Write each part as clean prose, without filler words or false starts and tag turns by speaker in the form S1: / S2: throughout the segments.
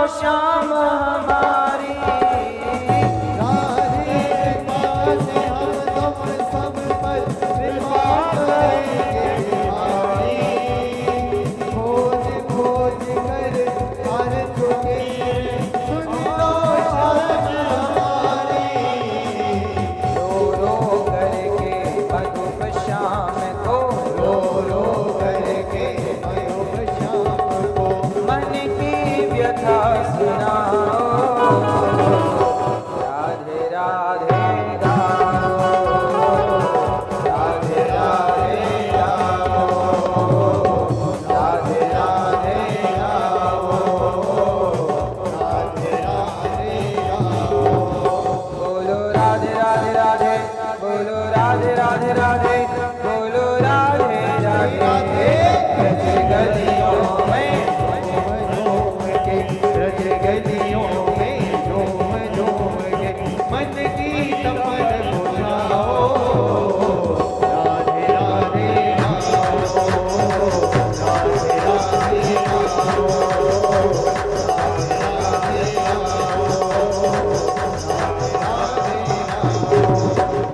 S1: श्याम हमारी।
S2: राधे पास हम तुम सब पर कृपा करेंगे हमारी। खोज खोज कर हर चुके सुन लो शरण हमारी।
S1: रो रो करके मधुप श्याम को,
S2: रो रो करके मधुप श्याम को
S1: मन की व्यथा सुनाओ। राधे राधे गाओ,
S2: राधे राधे गाओ, राधे राधे गाओ, राधे राधे गाओ।
S1: बोलो राधे राधे राधे, बोलो राधे राधे राधे, बोलो राधे राधे। रज गलियों में
S2: झूम के रज गलियों में झूम झूम के मन की तपन बुझाओ। राधे राधे गाओ, राधे राधे गाओ, राधे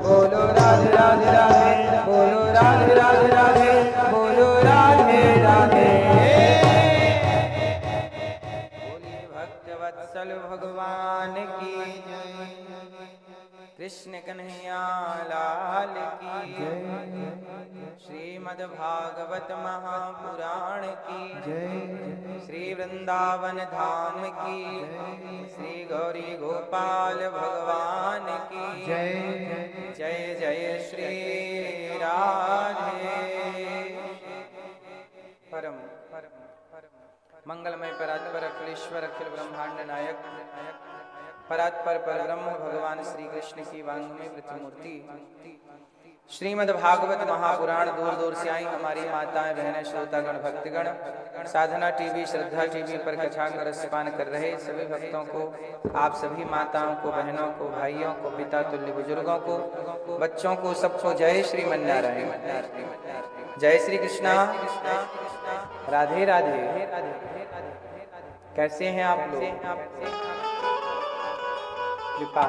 S1: बोलो राधे राधे राधे, बोलो राधे राधे राधे, बोलो राधे राधे। बोलिए भक्त वत्सल भगवान की जय, कृष्ण कन्हैया लाल की जय, श्रीमद् भागवत महापुराण की जय, श्री वृंदावन धाम की श्री गौरी गोपाल भगवान की जय। जय जय श्री राधे। परम मंगलमय परात्पर अखिलेश्वर अखिल ब्रह्मांड नायक परात्पर परब्रह्म भगवान श्री कृष्ण की वांग्मय प्रतिमूर्ति श्रीमद् भागवत महापुराण दूर दूर से आई हमारी माताएं बहनें श्रोतागण भक्तगण साधना टीवी श्रद्धा टीवी पर कथा का रसपान कर रहे सभी भक्तों को, आप सभी माताओं को, बहनों को, भाइयों को, पिता तुल्य बुजुर्गों को, बच्चों को, सबको जय श्रीमन्नारायण, जय श्री कृष्णा, राधे राधे। कैसे हैं आप लोग? कृपा,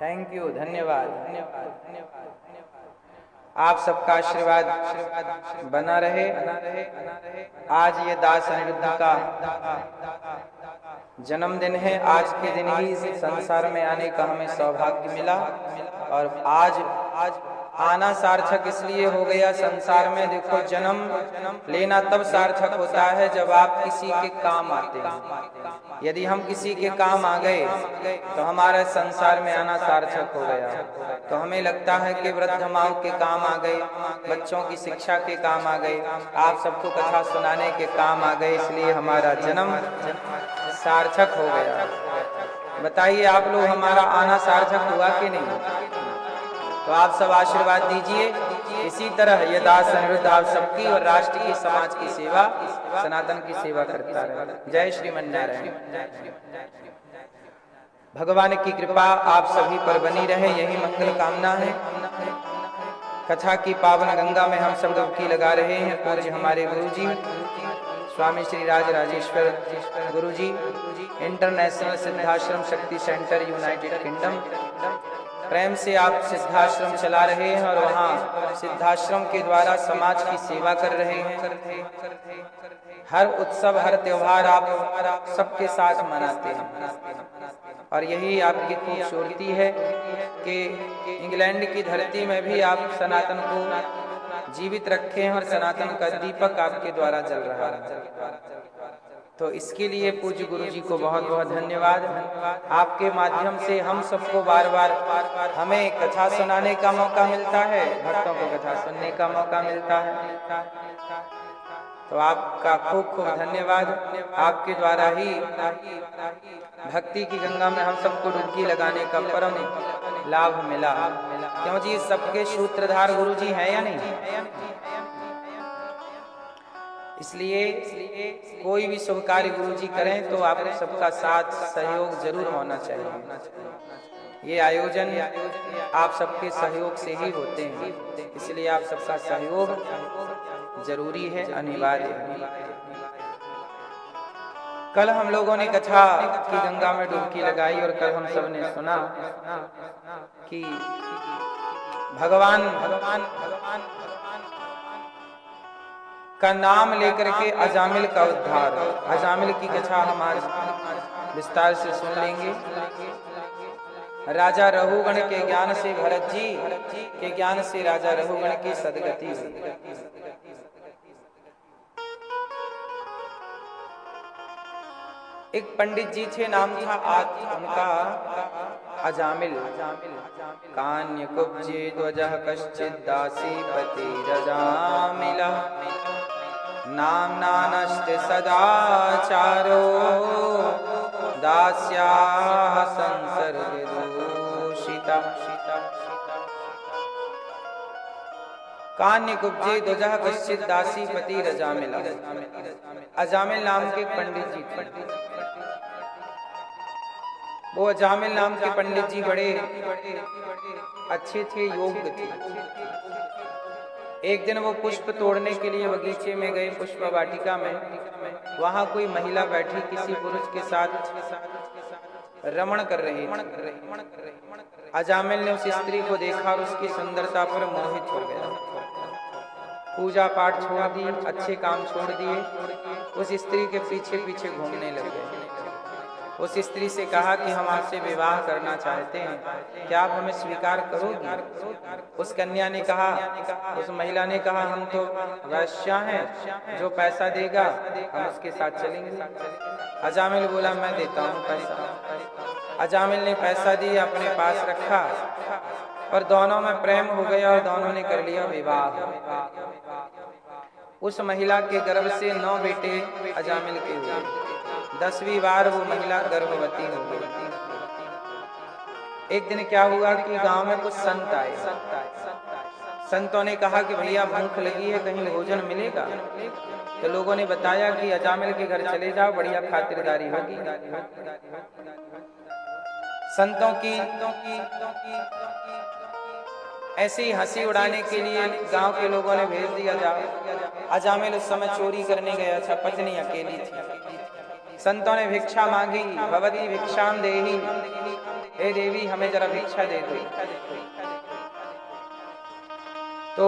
S1: थैंक यू, धन्यवाद धन्यवाद धन्यवाद। आप सबका आशीर्वाद बना रहे। आज ये दास अनिरुद्ध का जन्मदिन है। आज के दिन ही संसार में आने का हमें सौभाग्य मिला और आज आना सार्थक इसलिए हो गया। संसार में देखो जन्म लेना तब सार्थक होता है जब आप किसी के काम आते हैं। यदि हम किसी के काम आ गए तो हमारा संसार में आना सार्थक हो गया। तो हमें लगता है कि वृद्ध माओ के काम आ गए, बच्चों की शिक्षा के काम आ गए, आप सबको कथा सुनाने के काम आ गए, इसलिए हमारा जन्म सार्थक हो गया। बताइए आप लोग, हमारा आना सार्थक हुआ कि नहीं? तो आप सब आशीर्वाद दीजिए। इसी तरह ये दास अनिरुद्ध आप सबकी और राष्ट्र की, समाज की सेवा, सनातन की सेवा करता रहे। जय श्रीमन्नारायण। भगवान की कृपा आप सभी पर बनी रहे, यही मंगल कामना है। कथा की पावन गंगा में हम सब डुबकी लगा रहे हैं। पूज्य हमारे गुरु जी स्वामी श्री राज राजेश्वर गुरु जी, इंटरनेशनल सिद्धाश्रम शक्ति सेंटर यूनाइटेड किंगडम, प्रेम से आप सिद्धाश्रम चला रहे हैं और वहाँ सिद्धाश्रम के द्वारा समाज की सेवा कर रहे हैं। हर उत्सव, हर त्योहार आप सबके साथ मनाते हैं और यही आपकी खूबसूरती है कि इंग्लैंड की धरती में भी आप सनातन को जीवित रखे हैं और सनातन का दीपक आपके द्वारा जल रहा है। तो इसके लिए पूज्य गुरु जी को बहुत बहुत धन्यवाद। आपके माध्यम से हम सबको बार बार हमें कथा सुनाने का मौका मिलता है, भक्तों को कथा सुनने का मौका मिलता है। तो आपका खूब खूब धन्यवाद। आपके द्वारा ही भक्ति की गंगा में हम सबको डुबकी लगाने का परम लाभ मिला। क्यों जी, सबके सूत्रधार गुरु जी हैं या नहीं? इसलिए कोई भी शुभ कार्य गुरु जी करें तो आप सबका साथ सहयोग जरूर होना चाहिए। ये आयोजन आप सबके सहयोग से ही होते हैं, इसलिए आप सबका सहयोग जरूरी है, अनिवार्य है। कल हम लोगों ने कथा की गंगा में डुबकी लगाई और कल हम सब ने सुना कि भगवान का नाम लेकर के अजामिल का उद्धार। अजामिल की कथा हम आज विस्तार से सुन लेंगे। राजा रहुगण के ज्ञान से, भरत जी के ज्ञान से राजा रहुगण की सदगति हुई। एक पंडित जी थे, नाम था उनका अजामिल। कान्य कुब्जे ध्वजः कश्चित् दासीपति रजामिला, नाम्ना नष्ट सदाचारो दास्याः संसर्ग दूषिता। कान्य कुब्जे ध्वजः कश्चित् दासीपति रजामिला। अजामिल नाम के पंडित जी थे। वो अजामिल नाम के पंडित जी बड़े अच्छे थे, योग्य थे। एक दिन वो पुष्प तोड़ने के लिए बगीचे में गए, पुष्प वाटिका में। वहां कोई महिला बैठी किसी पुरुष के साथ रमण कर रही थी। अजामिल ने उस स्त्री को देखा और उसकी सुंदरता पर मोहित हो गया। पूजा पाठ छोड़ दी, अच्छे काम छोड़ दिए, उस स्त्री के पीछे पीछे घूमने लगे। उस स्त्री से कहा कि हम आपसे विवाह करना चाहते हैं, क्या आप हमें स्वीकार करोगी? उस कन्या ने कहा, उस महिला ने कहा, हम तो वैश्या हैं, जो पैसा देगा हम उसके साथ चलेंगे। अजामिल बोला, मैं देता हूँ पैसा। अजामिल ने पैसा दिया, अपने पास रखा और दोनों में प्रेम हो गया और दोनों ने कर लिया विवाह। उस महिला के गर्भ से 9 बेटे अजामिल के हुए। 10वीं बार वो महिला गर्भवती हो गई। एक दिन क्या हुआ कि गांव में कुछ संत आए। संतों ने कहा कि भैया भूख लगी है, कहीं भोजन मिलेगा? तो लोगों ने बताया कि अजामिल के घर चले जाओ, बढ़िया खातिरदारी होगी। संतों की ऐसी हंसी उड़ाने के लिए गांव के लोगों ने भेज दिया जाओ। अजामिल उस समय चोरी करने गया था, पत्नी अकेली थी। संतों ने भिक्षा मांगी, भवती भिक्षाम देहि, हे देवी हमें जरा भिक्षा दे दो। तो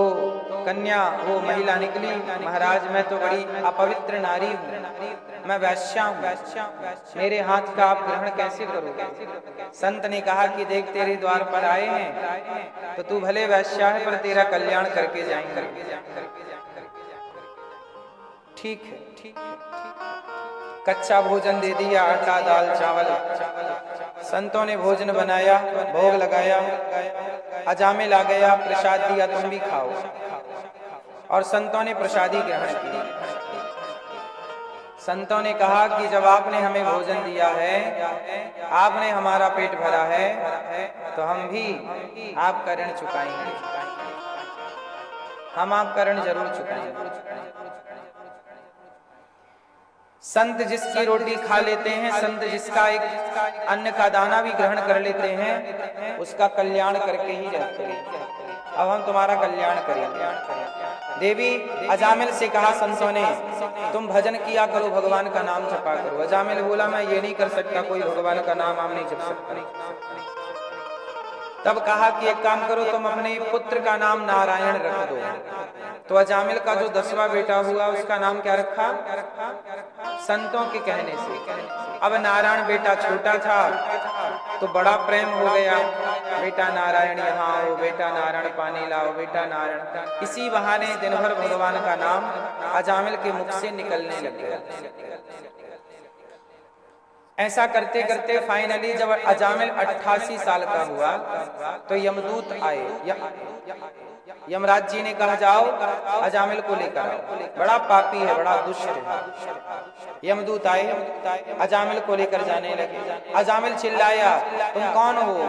S1: कन्या, वो महिला निकली, महाराज मैं तो बड़ी अपवित्र नारी हूँ, मैं वैश्या हूँ, मेरे हाथ का आप ग्रहण कैसे करोगे? संत ने कहा कि देख तेरे द्वार पर आए हैं तो तू भले वैश्या है पर तेरा कल्याण करके जाएंगे। ठीक है, ठीक है। कच्चा भोजन दे दिया, आटा दाल चावल। संतों ने भोजन बनाया, भोग लगाया। अजामिल आ गया, प्रसाद दिया, तुम भी खाओ। और संतों ने प्रसादी ग्रहण की। संतों ने कहा कि जब आपने हमें भोजन दिया है, आपने हमारा पेट भरा है, तो हम भी आपका ऋण चुकाएंगे, हम आपका ऋण जरूर चुकाएंगे। संत जिसकी रोटी खा लेते हैं, संत जिसका एक अन्न का दाना भी ग्रहण कर लेते हैं, उसका कल्याण करके ही रहते हैं। अब हम तुम्हारा कल्याण करेंगे। देवी, अजामिल से कहा संतों ने, तुम भजन किया करो, भगवान का नाम जपा करो। अजामिल बोला, मैं ये नहीं कर सकता, कोई भगवान का नाम हम नहीं जप सकता। तब कहा कि एक काम करो, तुम अपने पुत्र का नाम नारायण रख दो। तो अजामिल का जो 10वां बेटा हुआ उसका नाम क्या रखा? संतों के कहने से। अब नारायण बेटा छोटा था तो बड़ा प्रेम हो गया, बेटा नारायण यहाँ आओ, बेटा नारायण पानी लाओ, बेटा नारायण। इसी बहाने दिन भर भगवान का नाम अजामिल के मुख से निकलने लग गया। ऐसा करते करते फाइनली जब अजामिल 88 साल का हुआ तो यमदूत आए। यमराज जी ने कहा, जाओ अजामिल को लेकर आओ, बड़ा पापी है, बड़ा दुष्ट है। यमदूत आए, अजामिल को लेकर जाने लगे। अजामिल चिल्लाया, तुम कौन हो?